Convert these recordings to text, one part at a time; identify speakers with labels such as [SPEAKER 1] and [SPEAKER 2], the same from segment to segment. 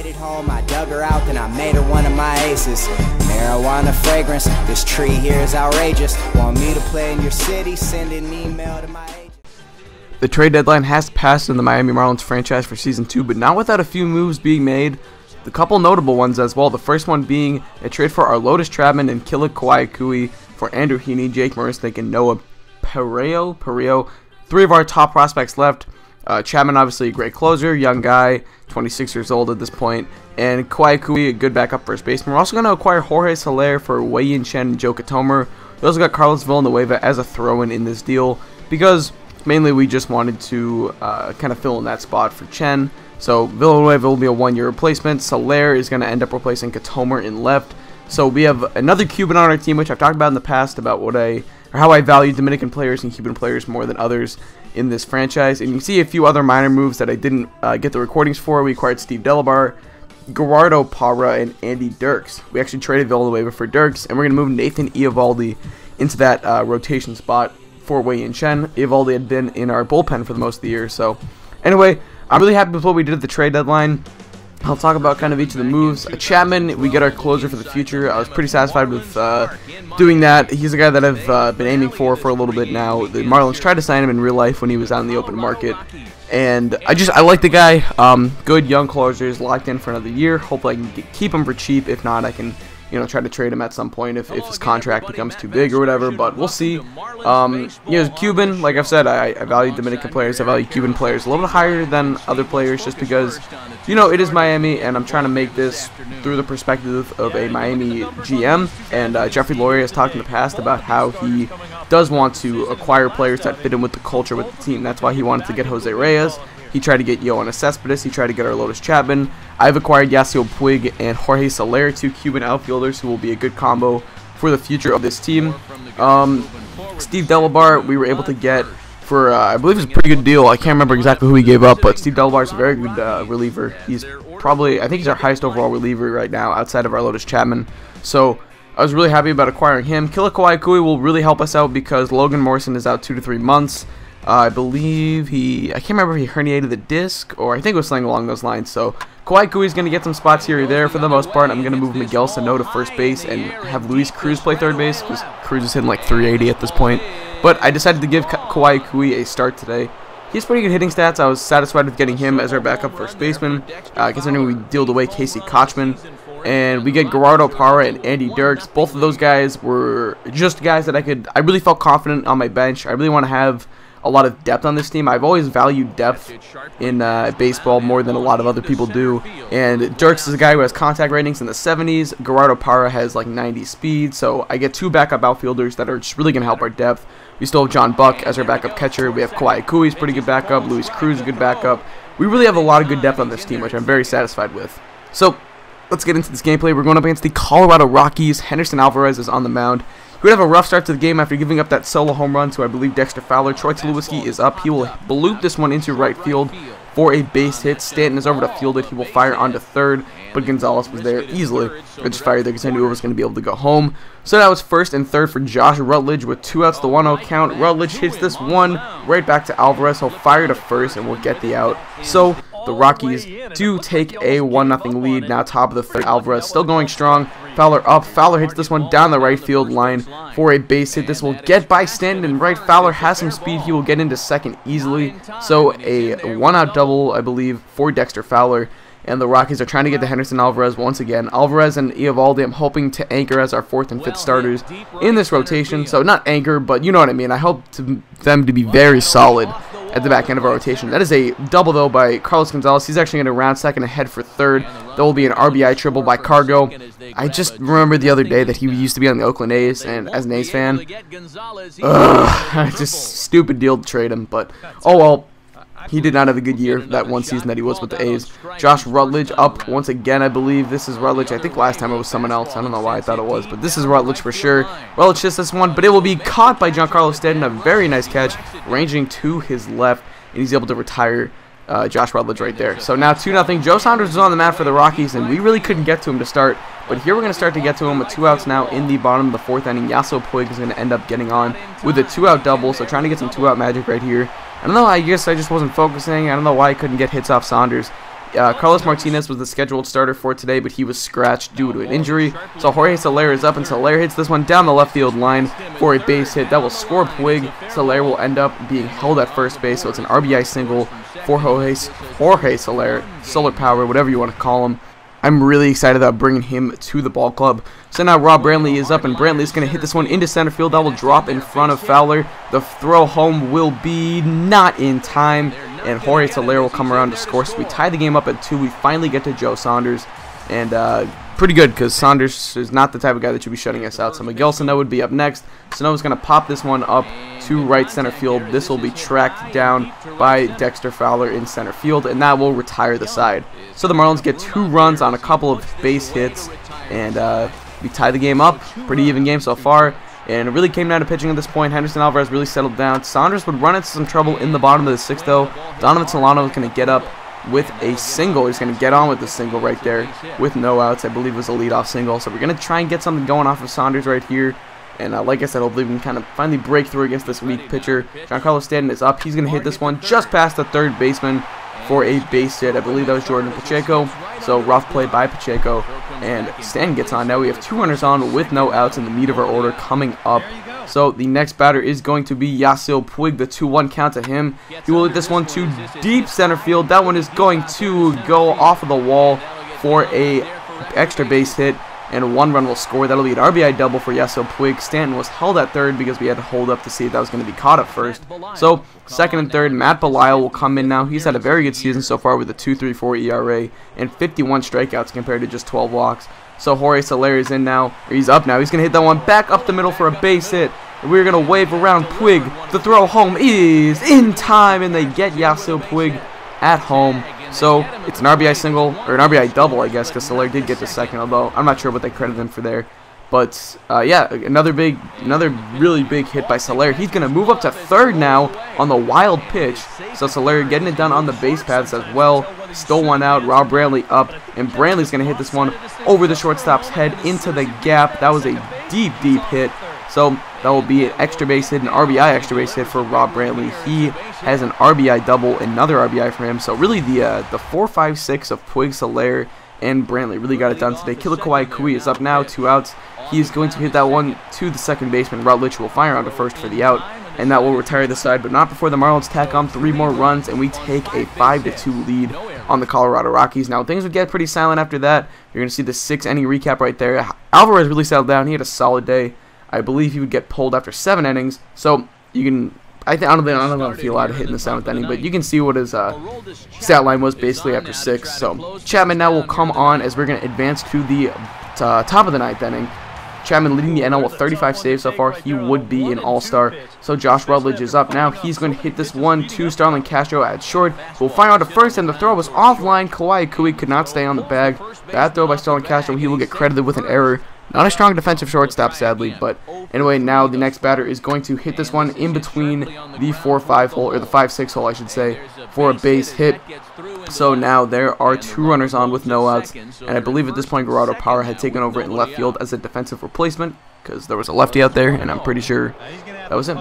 [SPEAKER 1] made it home, I dug her out, then I made her one of my aces. Marijuana fragrance, this tree here is outrageous. Want me to play in your city? Send an email to my agent.
[SPEAKER 2] The trade deadline has passed in the Miami Marlins franchise for Season 2, but not without a few moves being made. A couple notable ones as well. The first one being a trade for our Lotus Chapman and Kawhi for Andrew Heaney, Jake Marisnik, and Noah Pereiro. Three of our top prospects left. Chapman, obviously a great closer, young guy, 26 years old at this point, and Kawhi, a good backup first baseman. We're also going to acquire Jorge Soler for Wei-Yin Chen and Joe Katomer. We also got Carlos Villanueva as a throw-in in this deal because mainly we just wanted to kind of fill in that spot for Chen. So Villanueva will be a one-year replacement. Soler is going to end up replacing Katomer in left. So we have another Cuban on our team, which I've talked about in the past about how I value Dominican players and Cuban players more than others in this franchise. And you can see a few other minor moves that I didn't get the recordings for. We acquired Steve Delabar, Gerardo Parra, and Andy Dirks. We actually traded Villanueva for Dirks, and we're going to move Nathan Eovaldi into that rotation spot for Wei-Yin Chen. Eovaldi had been in our bullpen for the most of the year. So anyway, I'm really happy with what we did at the trade deadline. I'll talk about kind of each of the moves. Chapman, we get our closer for the future. I was pretty satisfied with doing that. He's a guy that I've been aiming for a little bit now. The Marlins tried to sign him in real life when he was out in the open market, and I like the guy. Good young closers, locked in for another year. Hopefully I can keep him for cheap. If not, I can try to trade him at some point if his contract becomes too big or whatever, but we'll see. Cuban, like I've said, I value Dominican players, I value Cuban players a little bit higher than other players just because, it is Miami, and I'm trying to make this through the perspective of a Miami GM, and Jeffrey Loria has talked in the past about how he does want to acquire players that fit in with the culture with the team. That's why he wanted to get Jose Reyes. He tried to get Yoenis Cespedes. He tried to get our Lotus Chapman. I've acquired Yasiel Puig and Jorge Soler, two Cuban outfielders who will be a good combo for the future of this team. Steve Delabar, we were able to get for, I believe it's a pretty good deal. I can't remember exactly who he gave up, but Steve Delabar is a very good reliever. He's probably, I think he's our highest overall reliever right now outside of our Lotus Chapman. So I was really happy about acquiring him. Kawhi will really help us out because Logan Morrison is out 2 to 3 months. I believe I can't remember if he herniated the disc, or I think it was something along those lines. So Kawhi is going to get some spots here or there. For the most part, I'm going to move Miguel Sano to first base and have Luis Cruz play third base because Cruz is hitting like 380 at this point. But I decided to give Kawhi a start today. He has pretty good hitting stats. I was satisfied with getting him as our backup first baseman, considering we dealed away Casey Kochman. And we get Gerardo Parra and Andy Dirks. Both of those guys were just guys that I really felt confident on my bench. I really want to have a lot of depth on this team. I've always valued depth in baseball more than a lot of other people do. And Dirks is a guy who has contact ratings in the 70s. Gerardo Parra has like 90 speed. So I get two backup outfielders that are just really going to help our depth. We still have John Buck as our backup catcher. We have Kawhi Kui's pretty good backup. Luis Cruz, a good backup. We really have a lot of good depth on this team, which I'm very satisfied with. So let's get into this gameplay. We're going up against the Colorado Rockies. Henderson Alvarez is on the mound. We would have a rough start to the game after giving up that solo home run to, I believe, Dexter Fowler. Troy Tulowitzki is up. He will loop this one into right field for a base hit. Stanton is over to field it. He will fire onto third, but Gonzalez was there easily. I just fired there because I knew I was going to be able to go home. So that was first and third for Josh Rutledge with 2 outs, the 1-0 count. Rutledge hits this one right back to Alvarez. He'll fire to first and we'll get the out. So the Rockies do take a 1-0 lead now, top of the third. Alvarez still going strong. Fowler up. Fowler hits this one down the right field line for a base hit. This will get by Stanton and right. Fowler has some speed. He will get into second easily. So a 1-out double, I believe, for Dexter Fowler. And the Rockies are trying to get to Henderson Alvarez once again. Alvarez and Eovaldi, I'm hoping to anchor as our 4th and 5th starters in this rotation. So not anchor, but you know what I mean. I hope them to be very solid at the back end of our rotation. That is a double, though, by Carlos Gonzalez. He's actually going to round second ahead for third. There will be an RBI triple by Cargo. I just remember the other day that he used to be on the Oakland A's, and as an A's fan, just stupid deal to trade him. But, oh well. He did not have a good year that one season that he was with the A's. Josh Rutledge up once again, I believe. This is Rutledge. I think last time it was someone else. I don't know why I thought it was, but this is Rutledge for sure. Rutledge hits this one, but it will be caught by Giancarlo Stanton. A very nice catch, ranging to his left, and he's able to retire Josh Rutledge right there. So now 2-0. Joe Saunders is on the mat for the Rockies, and we really couldn't get to him to start. But here we're going to start to get to him with 2 outs now in the bottom of the 4th inning. Yasiel Puig is going to end up getting on with a 2-out double, so trying to get some 2-out magic right here. I don't know, I guess I just wasn't focusing. I don't know why I couldn't get hits off Saunders. Carlos Martinez was the scheduled starter for today, but he was scratched due to an injury. So Jorge Soler is up, and Soler hits this one down the left field line for a base hit. That will score Puig. Soler will end up being held at first base, so it's an RBI single for Jorge Soler, solar power, whatever you want to call him. I'm really excited about bringing him to the ball club. So now Rob Brantley is up, and Brantley is going to hit this one into center field. That will drop in front of Fowler. The throw home will be not in time, and Jorge Soler will come around to score. So we tie the game up at 2. We finally get to Joe Saunders, and pretty good because Saunders is not the type of guy that should be shutting us out. So Miguel Sano would be up next. Sano is going to pop this one up to right center field. This will be tracked down by Dexter Fowler in center field, and that will retire the side. So the Marlins get 2 runs on a couple of base hits, and we tie the game up. Pretty even game so far, and it really came down to pitching at this point. Henderson Alvarez really settled down. Saunders would run into some trouble in the bottom of the 6th, though. Donovan Solano is going to get up with a single. He's going to get on with the single right there with no outs. I believe it was a leadoff single. So we're going to try and get something going off of Saunders right here. And like I said, hopefully we can kind of finally break through against this weak pitcher. Giancarlo Stanton is up. He's going to hit this one just past the third baseman for a base hit. I believe that was Jordan Pacheco. So rough play by Pacheco. And Stanton gets on. Now we have 2 runners on with no outs in the meat of our order coming up. So the next batter is going to be Yasiel Puig. The 2-1 count to him. He will hit this one to deep center field. That one is going to go off of the wall for a extra base hit, and 1 run will score. That'll be an RBI double for Yasiel Puig. Stanton was held at third because we had to hold up to see if that was going to be caught at first. So second and third, Matt Belisle will come in now. He's had a very good season so far with a 2.34 ERA and 51 strikeouts compared to just 12 walks. So Jorge Soler is in now. He's up now. He's going to hit that one back up the middle for a base hit. And we're going to wave around Puig. The throw home is in time, and they get Yasiel Puig at home. So it's an RBI single, or an RBI double, I guess, because Soler did get the second, although I'm not sure what they credit him for there. But yeah, another really big hit by Soler. He's going to move up to third now on the wild pitch. So Soler getting it done on the base paths as well. Stole one out. Rob Brantley up, and Brantley's going to hit this one over the shortstop's head into the gap. That was a deep hit. So that will be an extra base hit, an RBI extra base hit for Rob Brantley. He has an RBI double, another RBI for him. So really the 4, 5, 6 of Puig, Soler, and Brantley really got it done today. Kawhi Kui is up now, 2 outs. He's going to hit that one to the second baseman. Rutledge will fire onto first for the out, and that will retire the side, but not before the Marlins tack on 3 more runs, and we take a 5-2 lead on the Colorado Rockies. Now, things would get pretty silent after that. You're going to see the 6-inning recap right there. Alvarez really settled down. He had a solid day. I believe he would get pulled after 7 innings, so you can... I don't know if he allowed to hit in the 7th inning, but you can see what his stat line was basically after 6. So Chapman now will come on as we're going to advance to the top of the 9th inning. Chapman leading the NL with 35 saves so far. He would be an all-star. So Josh Rutledge is up now. He's going to hit this one to Starlin Castro at short. We'll fire out to first, and the throw was offline. Kawhi Kui could not stay on the bag. Bad throw by Starlin Castro. He will get credited with an error. Not a strong defensive shortstop, sadly, but anyway, now the next batter is going to hit this one in between the 4-5 hole, or the 5-6 hole, I should say, for a base hit. So now there are 2 runners on with no outs, and I believe at this point Gerardo Parra had taken over in left field as a defensive replacement, because there was a lefty out there, and I'm pretty sure that was him.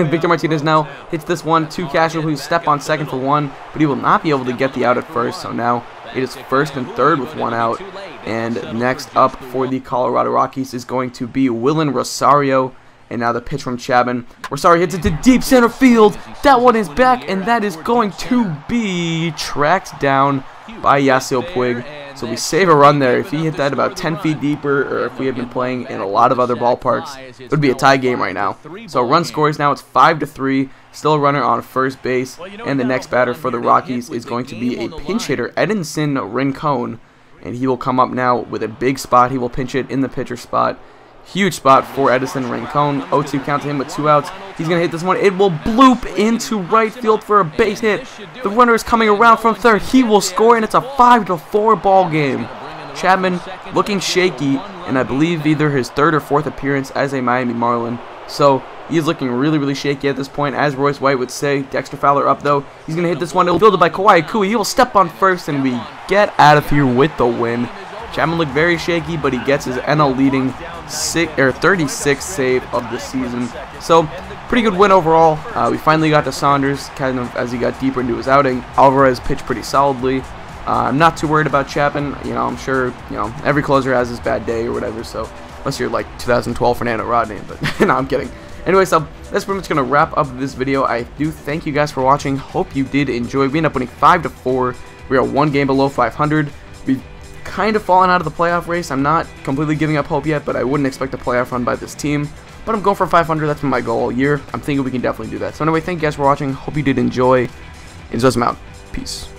[SPEAKER 2] Victor Martinez now hits this one to Castro, who's step on second for 1, but he will not be able to get the out at first, so now it is first and third with 1 out. And next up for the Colorado Rockies is going to be Willen Rosario. And now the pitch from Chapman. Rosario hits it to deep center field. That one is back, and that is going to be tracked down by Yasiel Puig. So we save a run there. If he hit that about 10 feet deeper, or if we had been playing in a lot of other ballparks, it would be a tie game right now. So run scores now. It's 5-3. Still a runner on first base. And the next batter for the Rockies is going to be a pinch hitter, Edinson Rincon. And he will come up now with a big spot. He will pinch it in the pitcher spot. Huge spot for Edinson Rincon. 0-2 count to him with 2 outs. He's going to hit this one. It will bloop into right field for a base hit. The runner is coming around from third. He will score, and it's a 5-4 ball game. Chapman looking shaky, and I believe either his 3rd or 4th appearance as a Miami Marlin. So he's looking really shaky at this point, as Royce White would say. Dexter Fowler up, though. He's going to hit this one. It will be fielded by Kawhi Kui. He will step on first, and we get out of here with the win. Chapman looked very shaky, but he gets his NL leading 36th save of the season. So, pretty good win overall. We finally got to Saunders, kind of as he got deeper into his outing. Alvarez pitched pretty solidly. I'm not too worried about Chapman. You know, I'm sure, you know, every closer has his bad day or whatever, so unless you're like 2012 Fernando Rodney, but no, I'm kidding. Anyway, so that's pretty much going to wrap up this video. I do thank you guys for watching. Hope you did enjoy. We ended up winning 5-4. We are one game below 500. We've kind of fallen out of the playoff race. I'm not completely giving up hope yet, but I wouldn't expect a playoff run by this team. But I'm going for 500. That's been my goal all year. I'm thinking we can definitely do that. So anyway, thank you guys for watching. Hope you did enjoy. And Zosm out. Peace.